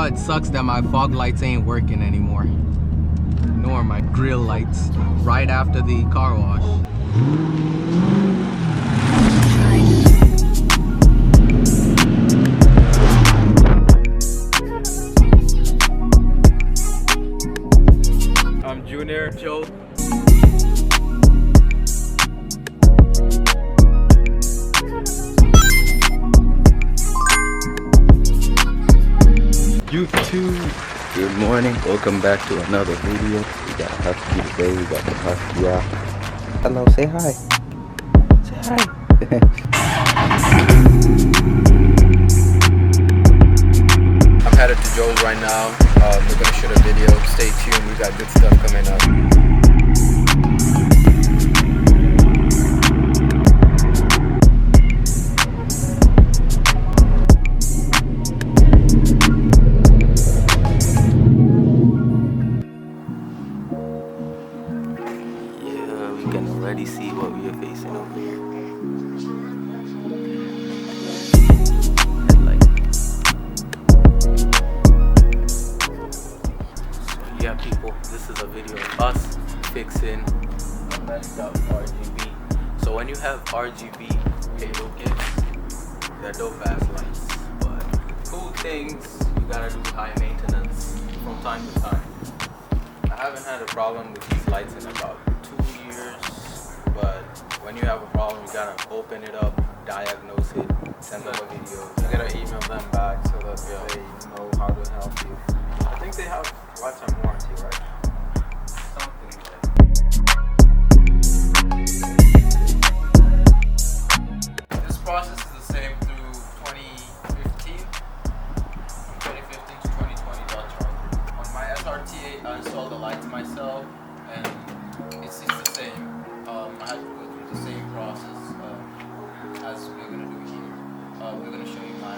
how it sucks that my fog lights ain't working anymore. Nor my grill lights right after the car wash. I'm Junior, Joe. YouTube. Good morning. Welcome back to another video. We got Husky today. We got the Husky out. Hello, say hi. Say hi. I'm headed to Joe's right now. We're gonna shoot a video. Stay tuned. We got good stuff coming up. Already see what we are facing over here. Headlight. So yeah, people, this is a video of us fixing a messed up RGB. So when you have RGB halo kits, they're dope ass lights. But cool things, you gotta do high maintenance from time to time. I haven't had a problem with these lights in about 2 years. But when you have a problem, you gotta open it up, diagnose it, send them a video. You gotta email them back so that they know how to help you. I think they have lifetime warranty, right? Something like that. This process is the same through 2015. From 2015 to 2020, that's right. On my SRT8, I installed the lights myself, and it's the same. I had to go through the same process as we're gonna do here. We're gonna show you my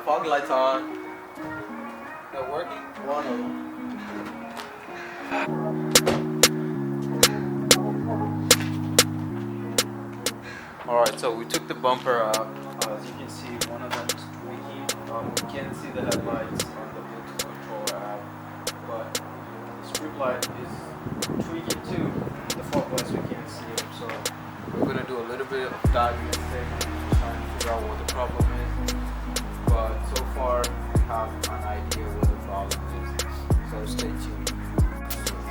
fog lights on. They're working. One of them. Alright, so we took the bumper out. As you can see, one of them is tweaking. You can't see the headlights on the Bluetooth controller app, but the strip light is tweaking too. The fog lights, we can't see them, so we're gonna do a little bit of diagnosing, trying to figure out what the problem is. But so far, we have an idea what the problem is, so stay tuned.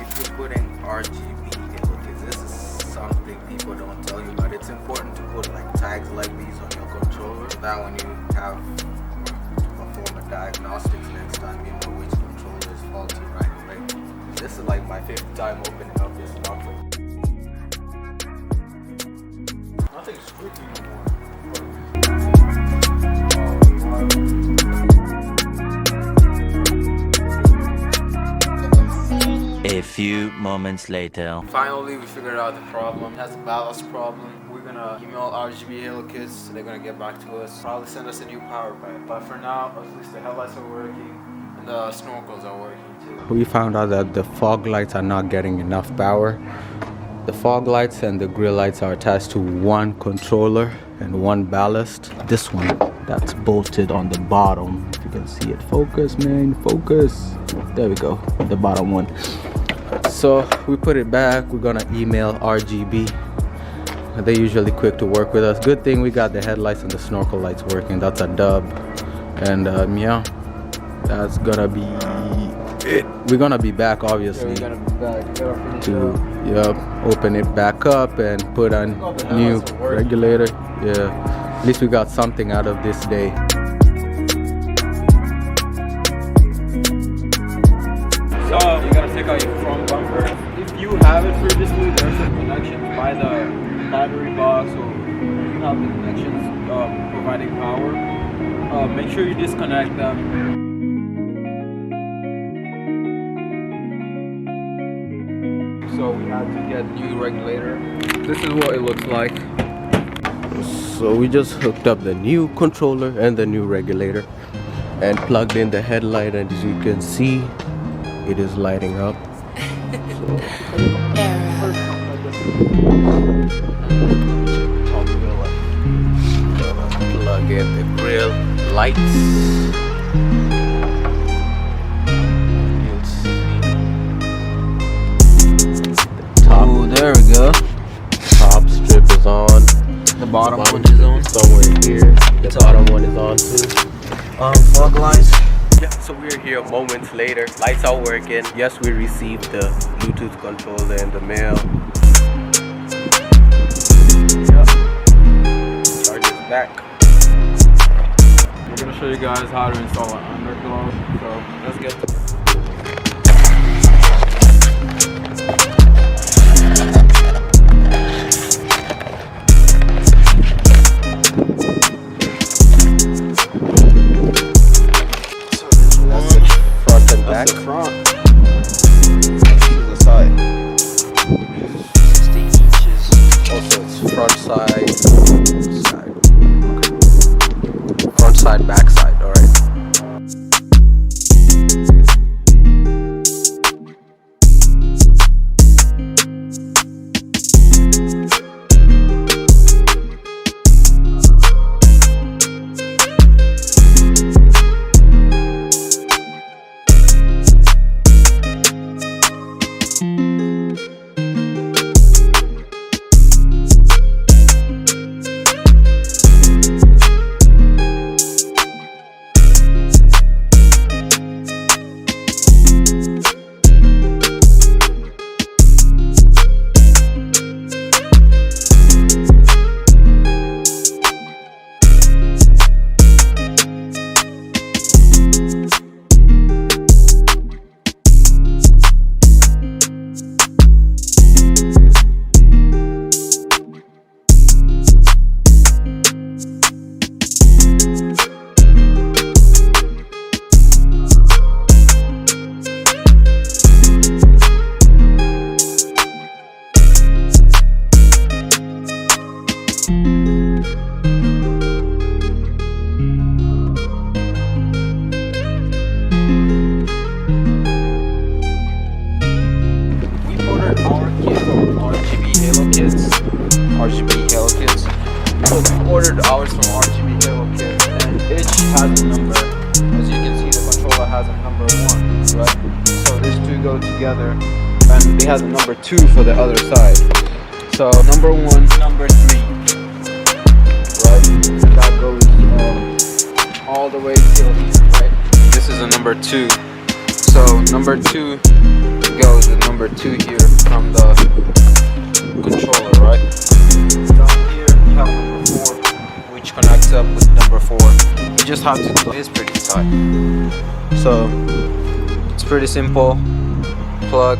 If you're putting RGB in because this is something people don't tell you, but it's important to put like tags like these on your controller, so that when you have to perform a diagnostics next time, you know which controller is faulty right away. This is like my 5th time opening up this bumper. Nothing's squeaking no more. A few moments later. Finally, we figured out the problem. It has a ballast problem. We're gonna email RGB Halo Kits. They're gonna get back to us. Probably send us a new power pack. But for now, at least the headlights are working and the snorkels are working too. We found out that the fog lights are not getting enough power. The fog lights and the grill lights are attached to one controller and one ballast. This one that's bolted on the bottom. If you can see it. Focus, man, focus. There we go, the bottom one. So we put it back. We're gonna email RGB. They're usually quick to work with us. Good thing we got the headlights and the snorkel lights working. That's a dub. And yeah, that's gonna be it. We're gonna be back, obviously, we're gonna be back. to open it back up and put a new regulator. Yeah, at least we got something out of this day. So you gotta take out your front bumper. If you have it previously, there's a connection by the battery box, or you have the connections providing power. Make sure you disconnect them. So we had to get new regulator. This is what it looks like. So we just hooked up the new controller and the new regulator and plugged in the headlight, and as you can see, it is lighting up. Plug in the grill lights. You'll see the top. Oh, there we go. Top strip is on. The bottom one is on. Somewhere here. The bottom one is on too. Fog lights. Yeah, so we're here moments later. Lights are working. Yes, we received the Bluetooth controller in the mail. Yep. Charger's back. We're gonna show you guys how to install an Underglow. So let's get to it. That's the the front. This is the side. 16 inches. Also, it's front side, front side, back side. All right. RGB Halo kits. So we ordered ours from RGB Halo kits, and each has a number. As you can see, the controller has a number 1, right? So these two go together, and it has a number 2 for the other side. So number 1, number 3, right? And that goes all the way till here, right? This is a number 2. So number 2 goes with number 2 here from the controller, right? Down here you have number 4, which connects up with number 4. You just have to, it's pretty tight. So it's pretty simple. Plug,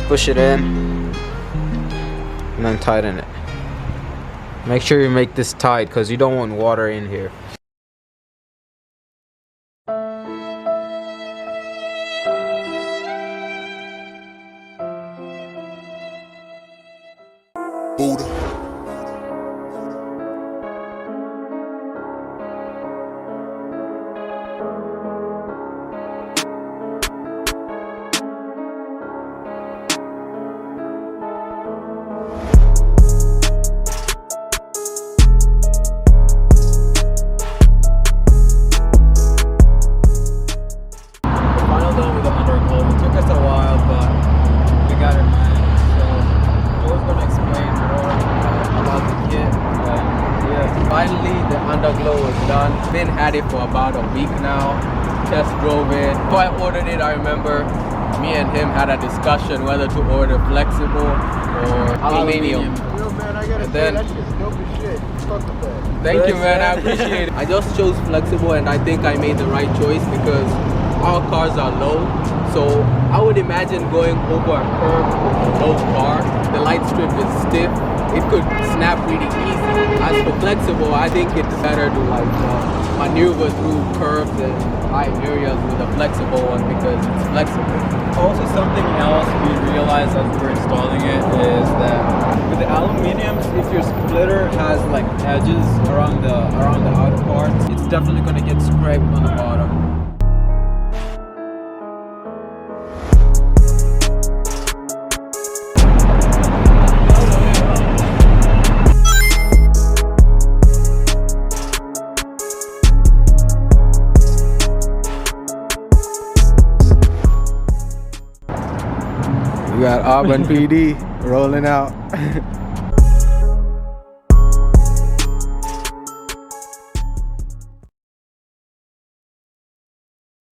push it in, and then tighten it. Make sure you make this tight because you don't want water in here. Buddha. Final done with the Underglow. It took us a while, but we got it managed. So Joe's gonna explain more about the kit. Yeah, finally the Underglow is done. Been had it for about a week now. Test drove it. Before I ordered it, I remember me and him had a discussion whether to order flexible or aluminium. Yo, man, I gotta And say, then- that shit's dope as shit. Fuck with that. Thank you, man. I appreciate it. I just chose flexible, and I think I made the right choice because our cars are low. So I would imagine going over a curb with a low car. The light strip is stiff. it could snap really easy. As for flexible, I think it's better to like maneuver through curves and high areas with a flexible one because it's flexible. Also, something else we realized as we were installing it is that with the aluminiums, if your splitter has like edges around the outer parts, it's definitely gonna get scraped on the bottom. We got Auburn PD rolling out.